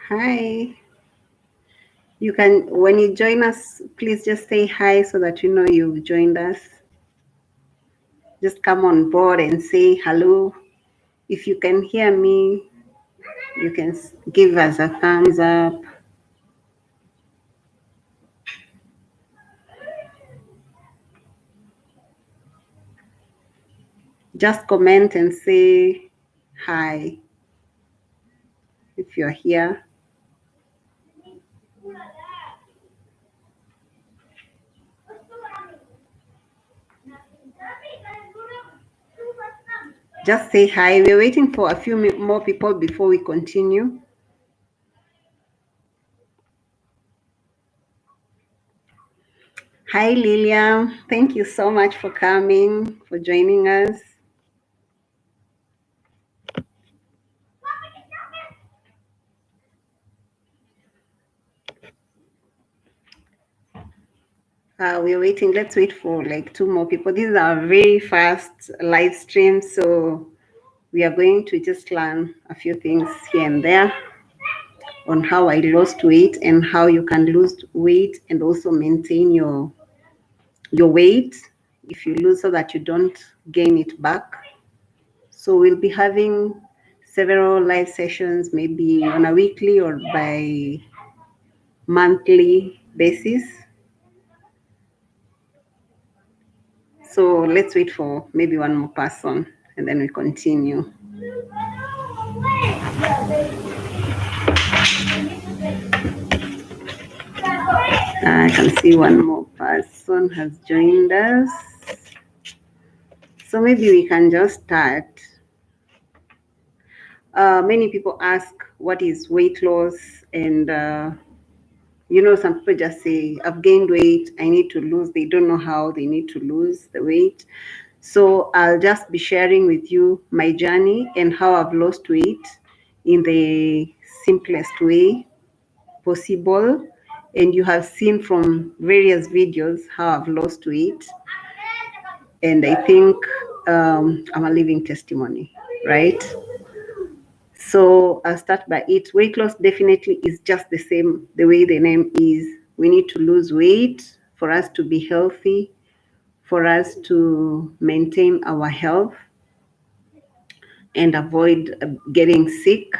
Hi. You can, when you join us, please just say hi so that we know you've joined us. Just come on board and say hello. If you can hear me, you can give us a thumbs up. Just comment and say hi if you're here. Just say hi. We're waiting for a few more people before we continue. Hi, Lilia. Thank you so much for coming, for joining us. We're waiting. Let's wait for like 2 more people. This is our very first live stream, so we are going to just learn a few things here and there on how I lost weight and how you can lose weight and also maintain your weight if you lose, so that you don't gain it back. So we'll be having several live sessions, maybe on a weekly or by monthly basis. So let's wait for maybe one more person and then we continue. I can see one more person has joined us. So maybe we can just start. Many people ask what is weight loss, and some people just say, I've gained weight, I need to lose. They don't know how they need to lose the weight. So I'll just be sharing with you my journey and how I've lost weight in the simplest way possible. And you have seen from various videos how I've lost weight. And I think I'm a living testimony, right? So I'll start by it. Weight loss definitely is just the same, the way the name is. We need to lose weight for us to be healthy, for us to maintain our health and avoid getting sick.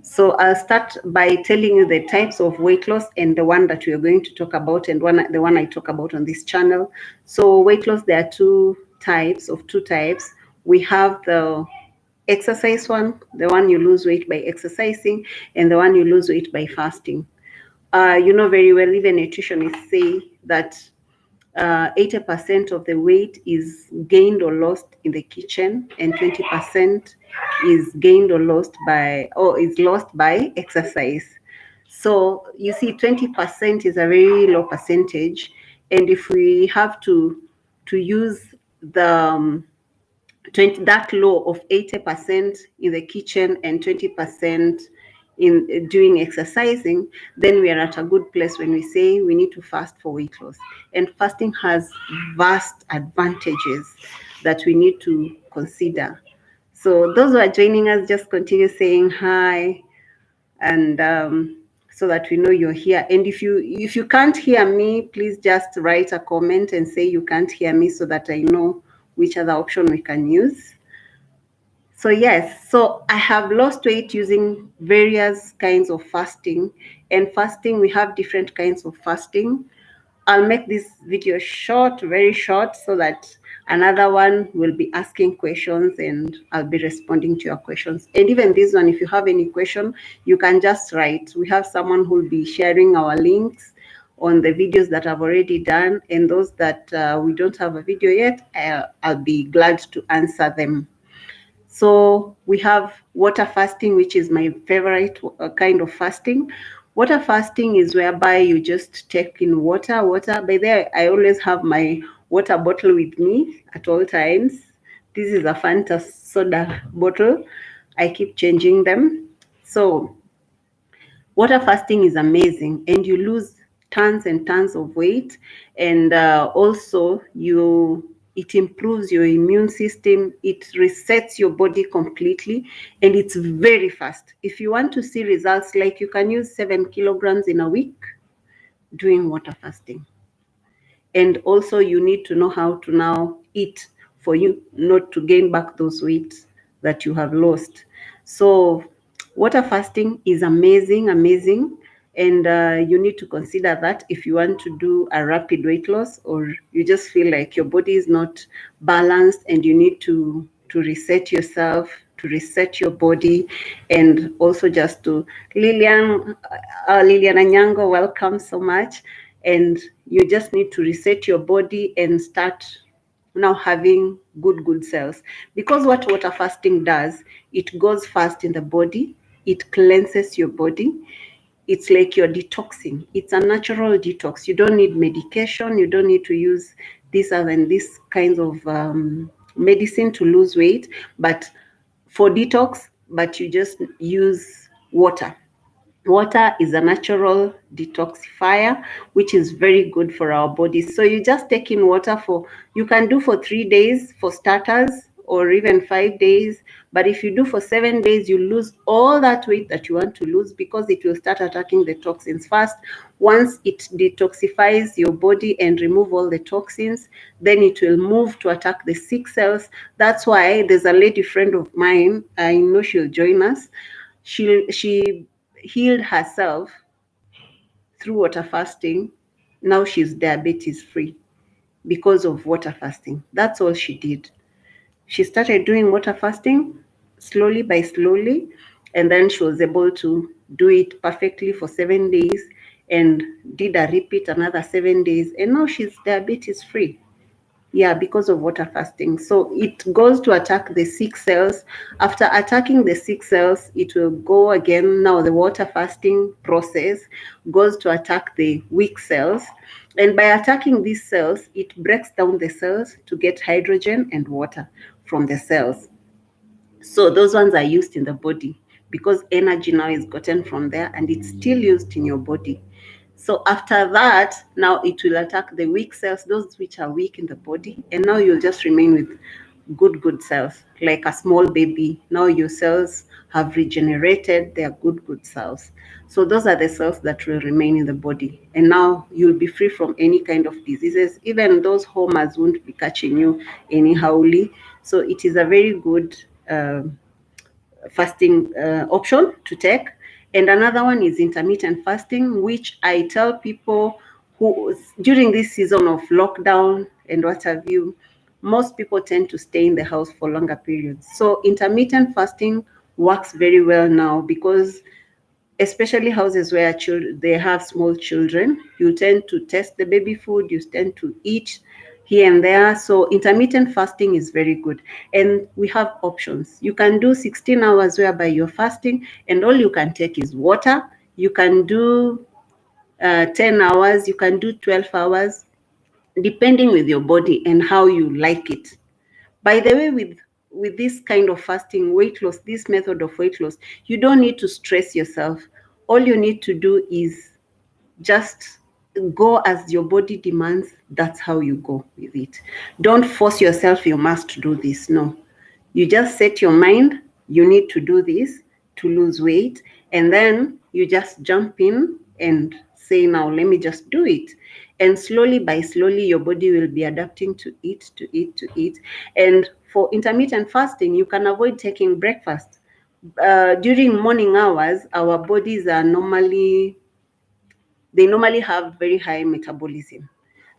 So I'll start by telling you the types of weight loss and the one that we are going to talk about, and the one I talk about on this channel. So weight loss, there are two types. We have the exercise one, the one you lose weight by exercising, and the one you lose weight by fasting. You know very well, even nutritionists say that 80% of the weight is gained or lost in the kitchen, and 20% is gained or is lost by exercise. So you see, 20% is a very low percentage, and if we have to use the 20, that law of 80% in the kitchen and 20% in doing exercising, then we are at a good place when we say we need to fast for weight loss. And fasting has vast advantages that we need to consider. So those who are joining us, just continue saying hi, and so that we know you're here. And if you can't hear me, please just write a comment and say you can't hear me, so that I know which other option we can use. So yes, so I have lost weight using various kinds of fasting. And fasting, we have different kinds of fasting. I'll make this video short, very short, so that another one will be asking questions and I'll be responding to your questions. And even this one, if you have any question, you can just write. We have someone who will be sharing our links on the videos that I've already done, and those that we don't have a video yet, I'll be glad to answer them. So we have water fasting, which is my favorite kind of fasting. Water fasting is whereby you just take in water. By there, I always have my water bottle with me at all times. This is a Fanta soda bottle. I keep changing them. So water fasting is amazing, and you lose tons and tons of weight, and also you it improves your immune system, it resets your body completely, and it's very fast. If you want to see results, like you can use 7 kilograms in a week doing water fasting. And also you need to know how to now eat for you not to gain back those weights that you have lost. So water fasting is amazing, amazing. And you need to consider that if you want to do a rapid weight loss, or you just feel like your body is not balanced and you need to reset yourself, to reset your body, and also just to Lilian Anyango, welcome so much. And you just need to reset your body and start now having good cells, because what water fasting does, it goes fast in the body, it cleanses your body. It's like you're detoxing. It's a natural detox. You don't need medication, you don't need to use this and this kinds of medicine to lose weight, but for detox, but you just use water. Water is a natural detoxifier, which is very good for our bodies. So you just take in water you can do for 3 days for starters, or even 5 days. But if you do for 7 days, you lose all that weight that you want to lose, because it will start attacking the toxins first. Once it detoxifies your body and remove all the toxins, then it will move to attack the sick cells. That's why there's a lady friend of mine, I know she'll join us. She healed herself through water fasting. Now she's diabetes free because of water fasting. That's all she did. She started doing water fasting slowly by slowly, and then she was able to do it perfectly for 7 days and did a repeat another 7 days, and now she's diabetes free. Yeah, because of water fasting. So it goes to attack the sick cells. After attacking the sick cells, it will go again. Now the water fasting process goes to attack the weak cells. And by attacking these cells, it breaks down the cells to get hydrogen and water from the cells. So those ones are used in the body, because energy now is gotten from there and it's still used in your body. So after that, now it will attack the weak cells, those which are weak in the body, and now you'll just remain with good cells, like a small baby. Now your cells have regenerated, they are good cells. So those are the cells that will remain in the body. And now you'll be free from any kind of diseases. Even those homers won't be catching you anyhowly. So it is a very good fasting option to take. And another one is intermittent fasting, which I tell people who, during this season of lockdown and what have you, most people tend to stay in the house for longer periods. So intermittent fasting works very well now, because especially houses where they have small children, you tend to test the baby food, you tend to eat here and there. So intermittent fasting is very good. And we have options. You can do 16 hours whereby you're fasting and all you can take is water. You can do 10 hours, you can do 12 hours, depending with your body and how you like it. By the way, with this kind of fasting, weight loss, this method of weight loss, you don't need to stress yourself. All you need to do is just go as your body demands. That's how you go with it. Don't force yourself, you must do this. No. You just set your mind, you need to do this to lose weight, and then you just jump in and say, now let me just do it. And slowly by slowly, your body will be adapting to it, to it, to it. And for intermittent fasting, you can avoid taking breakfast. During morning hours, our bodies are normally have very high metabolism.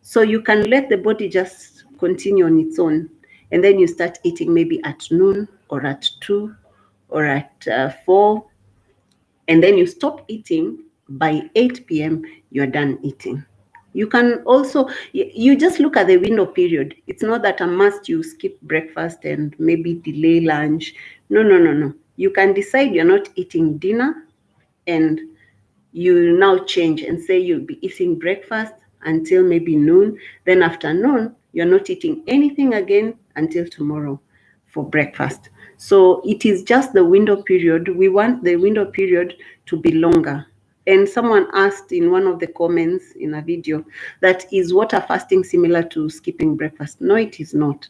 So you can let the body just continue on its own. And then you start eating maybe at noon or at 2 or at 4. And then you stop eating by 8 p.m. You're done eating. You can also, you just look at the window period. It's not that a must you skip breakfast and maybe delay lunch. No. You can decide you're not eating dinner, and you now change and say you'll be eating breakfast until maybe noon. Then after noon, you're not eating anything again until tomorrow for breakfast. So it is just the window period. We want the window period to be longer. And someone asked in one of the comments in a video, that is water fasting similar to skipping breakfast? No, it is not.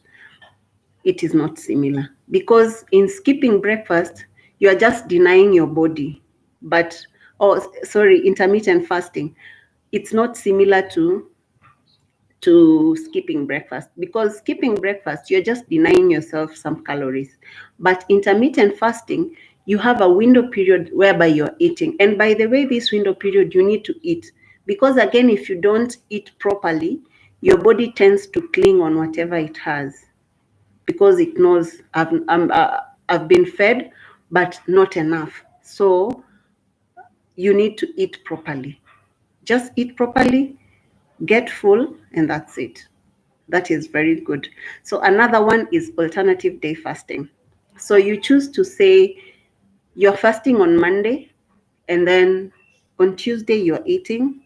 It is not similar, because in skipping breakfast, you are just denying your body. But, oh, sorry, intermittent fasting, it's not similar to skipping breakfast, because skipping breakfast, you're just denying yourself some calories. But intermittent fasting, you have a window period whereby you're eating. And by the way, this window period, you need to eat, because again, if you don't eat properly, your body tends to cling on whatever it has, because it knows I've been fed, but not enough. So you need to eat properly. Just eat properly, get full, and that's it. That is very good. So another one is alternative day fasting. So you choose to say you're fasting on Monday, and then on Tuesday you're eating.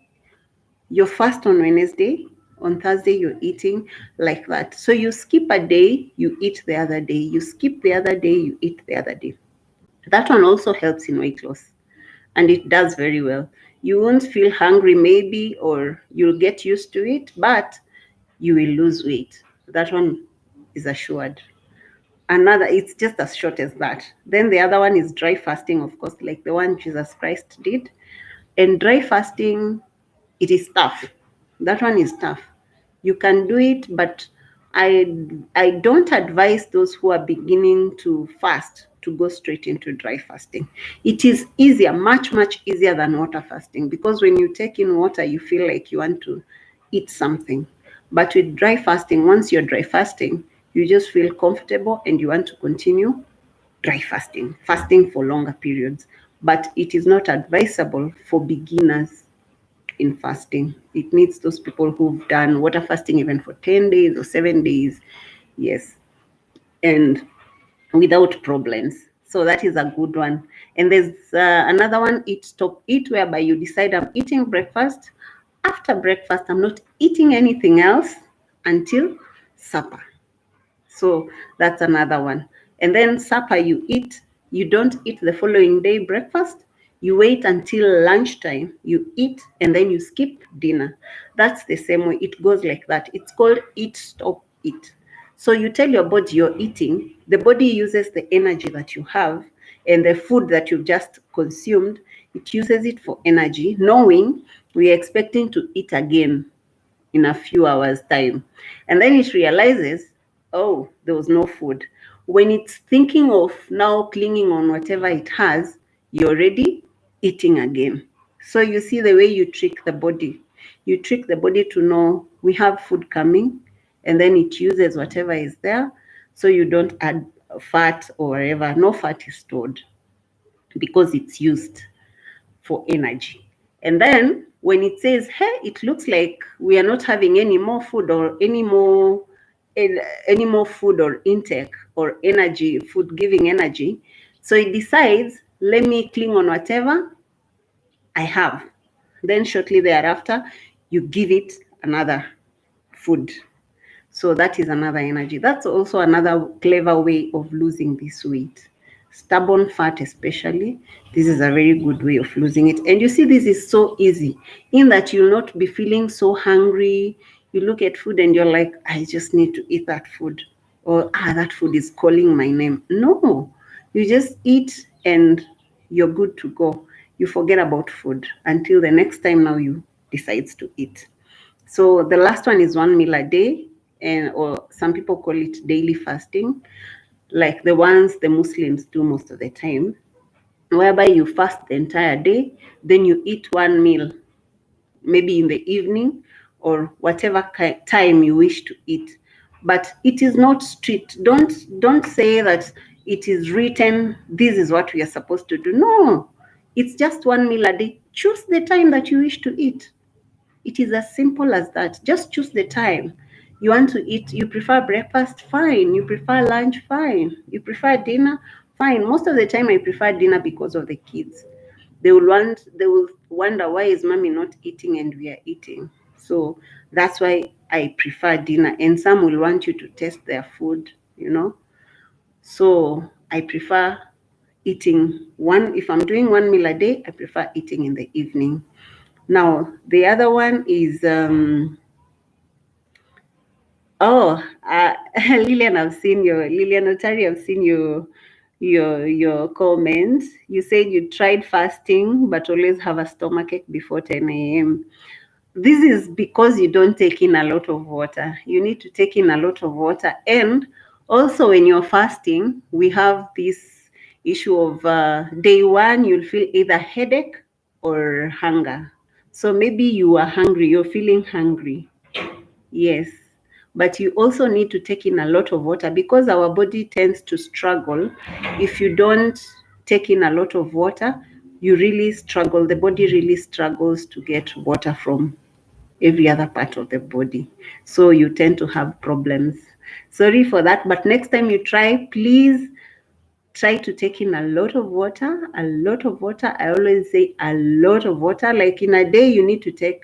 You fast on Wednesday, on Thursday you're eating, like that. So you skip a day, you eat the other day. You skip the other day, you eat the other day. That one also helps in weight loss, and it does very well. You won't feel hungry maybe, or you'll get used to it, but you will lose weight. That one is assured. Another, it's just as short as that. Then the other one is dry fasting, of course, like the one Jesus Christ did. And dry fasting, it is tough. That one is tough. You can do it, but I don't advise those who are beginning to fast to go straight into dry fasting. It is easier, much easier than water fasting, because when you take in water, you feel like you want to eat something. But with dry fasting, once you're dry fasting, you just feel comfortable and you want to continue dry fasting, fasting for longer periods. But it is not advisable for beginners in fasting. It needs those people who've done water fasting even for 10 days or 7 days. Yes. And without problems. So that is a good one. And there's another one, eat, stop, eat, whereby you decide I'm eating breakfast. After breakfast, I'm not eating anything else until supper. So that's another one. And then supper, you eat. You don't eat the following day breakfast. You wait until lunchtime, you eat, and then you skip dinner. That's the same way. It goes like that. It's called eat, stop, eat. So you tell your body you're eating. The body uses the energy that you have and the food that you've just consumed. It uses it for energy, knowing we're expecting to eat again in a few hours' time. And then it realizes, oh, there was no food. When it's thinking of now clinging on whatever it has, you're already eating again. So you see the way you trick the body. You trick the body to know we have food coming, and then it uses whatever is there, so you don't add fat or whatever. No fat is stored because it's used for energy. And then when it says, hey, it looks like we are not having any more food or any more food or intake or energy, food giving energy. So it decides, let me cling on whatever I have. Then shortly thereafter, you give it another food. So that is another energy. That's also another clever way of losing this weight. Stubborn fat especially, this is a very good way of losing it. And you see, this is so easy in that you'll not be feeling so hungry. You look at food and you're like, I just need to eat that food. Or, that food is calling my name. No, you just eat and you're good to go. You forget about food until the next time now you decides to eat. So the last one is 1 meal a day, and or some people call it daily fasting, like the ones the Muslims do most of the time, whereby you fast the entire day, then you eat 1 meal, maybe in the evening or whatever time you wish to eat. But it is not strict. Don't say that it is written, this is what we are supposed to do. No, it's just 1 meal a day. Choose the time that you wish to eat. It is as simple as that. Just choose the time you want to eat. You prefer breakfast? Fine. You prefer lunch? Fine. You prefer dinner? Fine. Most of the time, I prefer dinner because of the kids. They will wonder, why is mommy not eating and we are eating? So that's why I prefer dinner. And some will want you to taste their food. So I prefer eating one. If I'm doing 1 meal a day, I prefer eating in the evening. Now, the other one is Lillian, Lillian Otari, I've seen your comments. You said you tried fasting but always have a stomachache before 10 a.m. This is because you don't take in a lot of water. You need to take in a lot of water. And also, when you're fasting, we have this issue of day one, you'll feel either headache or hunger. So maybe you are hungry, you're feeling hungry. Yes. But you also need to take in a lot of water because our body tends to struggle. If you don't take in a lot of water, you really struggle. The body really struggles to get water from every other part of the body. So you tend to have problems. Sorry for that. But next time you try, please try to take in a lot of water. A lot of water. I always say a lot of water. Like in a day, you need to take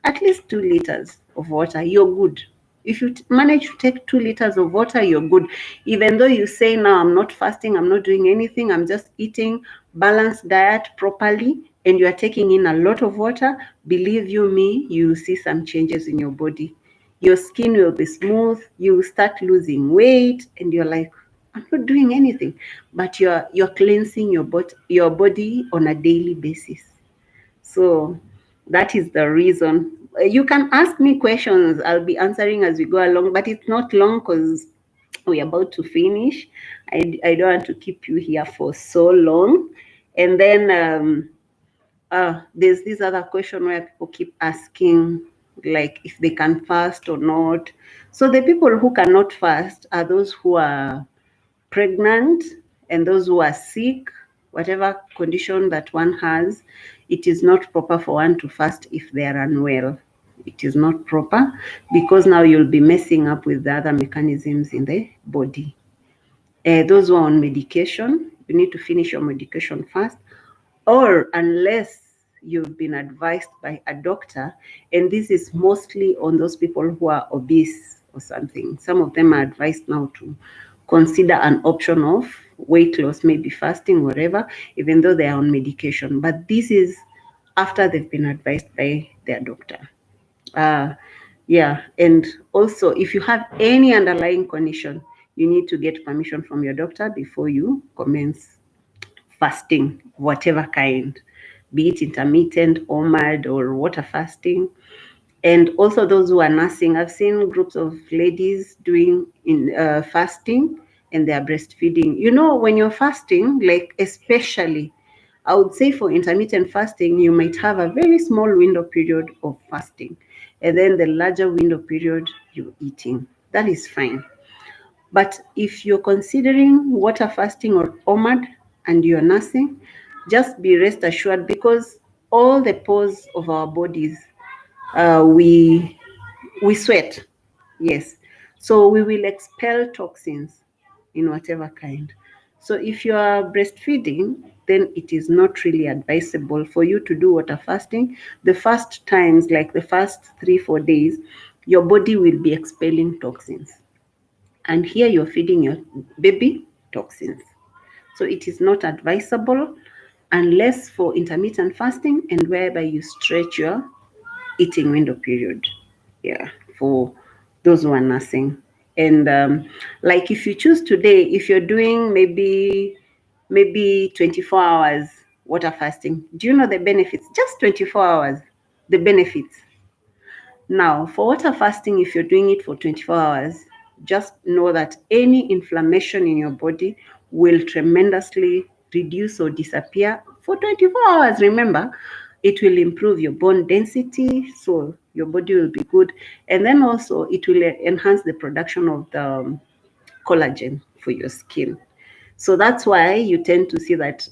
at least 2 liters of water. You're good. If you manage to take 2 liters of water, you're good. Even though you say, now I'm not fasting, I'm not doing anything, I'm just eating balanced diet properly, and you are taking in a lot of water, believe you me, you will see some changes in your body. Your skin will be smooth, you will start losing weight, and you're like, I'm not doing anything, but you're cleansing your body on a daily basis. So that is the reason. You can ask me questions. I'll be answering as we go along, but it's not long because we're about to finish. I don't want to keep you here for so long. And then there's this other question where people keep asking, like, if they can fast or not. So the people who cannot fast are those who are pregnant and those who are sick, whatever condition that one has. It is not proper for one to fast if they are unwell. It is not proper because now you'll be messing up with the other mechanisms in the body. Those who are on medication, you need to finish your medication first, or unless you've been advised by a doctor, and this is mostly on those people who are obese or something. Some of them are advised now to consider an option of weight loss, maybe fasting, whatever, even though they are on medication. But this is after they've been advised by their doctor. Yeah, and also if you have any underlying condition, you need to get permission from your doctor before you commence fasting, whatever kind, be it intermittent, OMAD, or water fasting. And also those who are nursing. I've seen groups of ladies doing fasting and they are breastfeeding. You know, when you're fasting, like especially, I would say for intermittent fasting, you might have a very small window period of fasting. And then the larger window period, you're eating. That is fine. But if you're considering water fasting or OMAD and you're nursing, just be rest assured because all the pores of our bodies, we sweat. Yes. So we will expel toxins in whatever kind. So if you are breastfeeding, then it is not really advisable for you to do water fasting. The first times, like the first 3-4 days, your body will be expelling toxins. And here you're feeding your baby toxins. So it is not advisable unless for intermittent fasting and whereby you stretch your eating window period. Yeah, for those who are nursing. And like if you choose today, if you're doing maybe 24 hours water fasting, do you know the benefits? Just 24 hours, the benefits. Now, for water fasting, if you're doing it for 24 hours, just know that any inflammation in your body will tremendously reduce or disappear for 24 hours. Remember, it will improve your bone density, so your body will be good. And then also, it will enhance the production of the collagen for your skin. So that's why you tend to see that,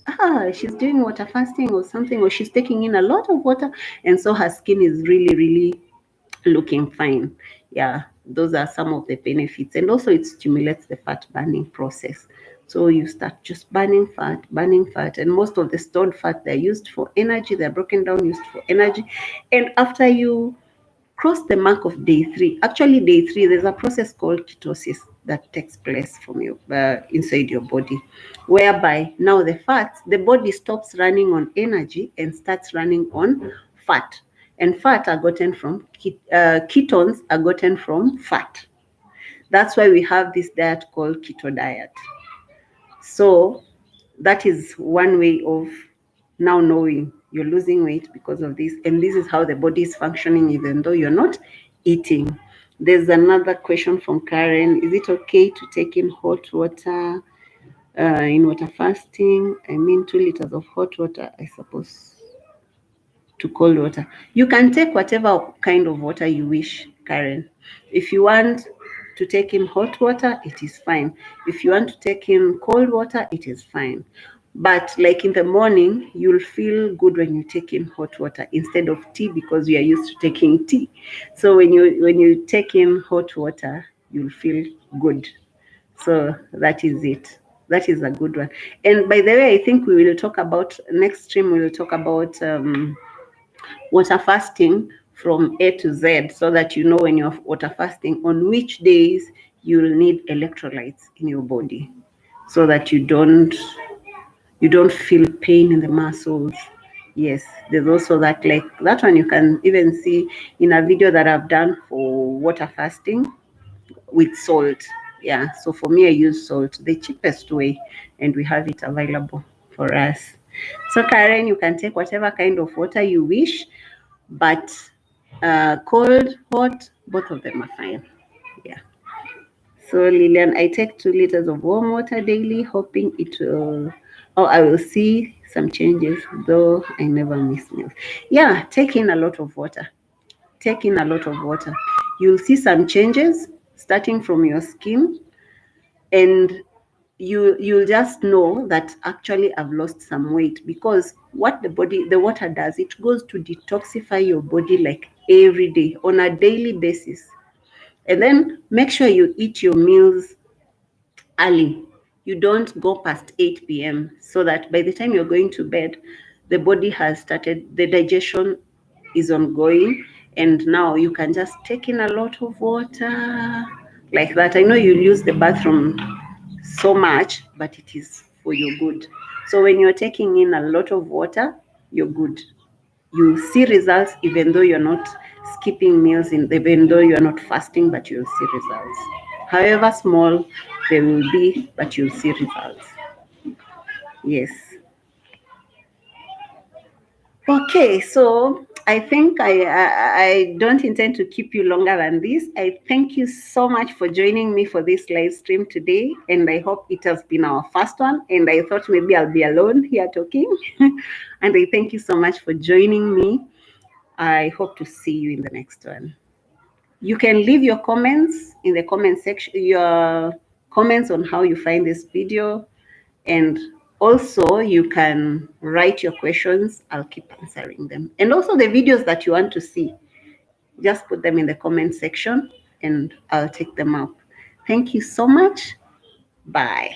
she's doing water fasting or something, or she's taking in a lot of water, and so her skin is really, really looking fine. Yeah, those are some of the benefits. And also it stimulates the fat burning process. So you start just burning fat, and most of the stored fat, they're used for energy, they're broken down, used for energy. And after you cross the mark of day 3, actually day 3, there's a process called ketosis. that takes place from your inside your body, whereby now the fats, the body stops running on energy and starts running on fat. And fat are gotten from ketones are gotten from fat. That's why we have this diet called keto diet. So that is one way of now knowing you're losing weight because of this, and this is how the body is functioning even though you're not eating. There's another question from Karen. Is it okay to take in hot water in water fasting? I mean, 2 liters of hot water, I suppose, to cold water. You can take whatever kind of water you wish, Karen. If you want to take in hot water, it is fine. If you want to take in cold water, it is fine. But like in the morning, you'll feel good when you take in hot water instead of tea, because you are used to taking tea. So when you take in hot water, you'll feel good. So that is it. That is a good one. And by the way, I think we will talk about next stream. We will talk about water fasting from A to Z, so that you know when you're water fasting on which days you'll need electrolytes in your body, so that you don't feel pain in the muscles. Yes, there's also that, like that one you can even see in a video that I've done for water fasting with salt. Yeah, so for me I use salt, the cheapest way, and we have it available for us. So Karen, you can take whatever kind of water you wish, but cold, hot, both of them are fine. Yeah. So Lillian, I take 2 liters of warm water daily, hoping it will. Oh, I will see some changes, though I never miss meals. Yeah, take in a lot of water. Take in a lot of water. You'll see some changes starting from your skin, and you'll just know that actually I've lost some weight, because what the water does, it goes to detoxify your body like every day on a daily basis. And then make sure you eat your meals early. You don't go past 8 p.m. so that by the time you're going to bed, the body has started, the digestion is ongoing, and now you can just take in a lot of water like that. I know you'll use the bathroom so much, but it is for your good. So when you're taking in a lot of water, you're good. You see results even though you're not skipping meals, even though you're not fasting, but you'll see results. However small they will be, but you'll see results. Yes. Okay, so I think I don't intend to keep you longer than this. I thank you so much for joining me for this live stream today, and I hope it has been our first one. And I thought maybe I'll be alone here talking. And I thank you so much for joining me. I hope to see you in the next one. You can leave your comments in the comment section, your comments on how you find this video, and also you can write your questions. I'll keep answering them. And also the videos that you want to see, just put them in the comment section and I'll take them up. Thank you so much. Bye.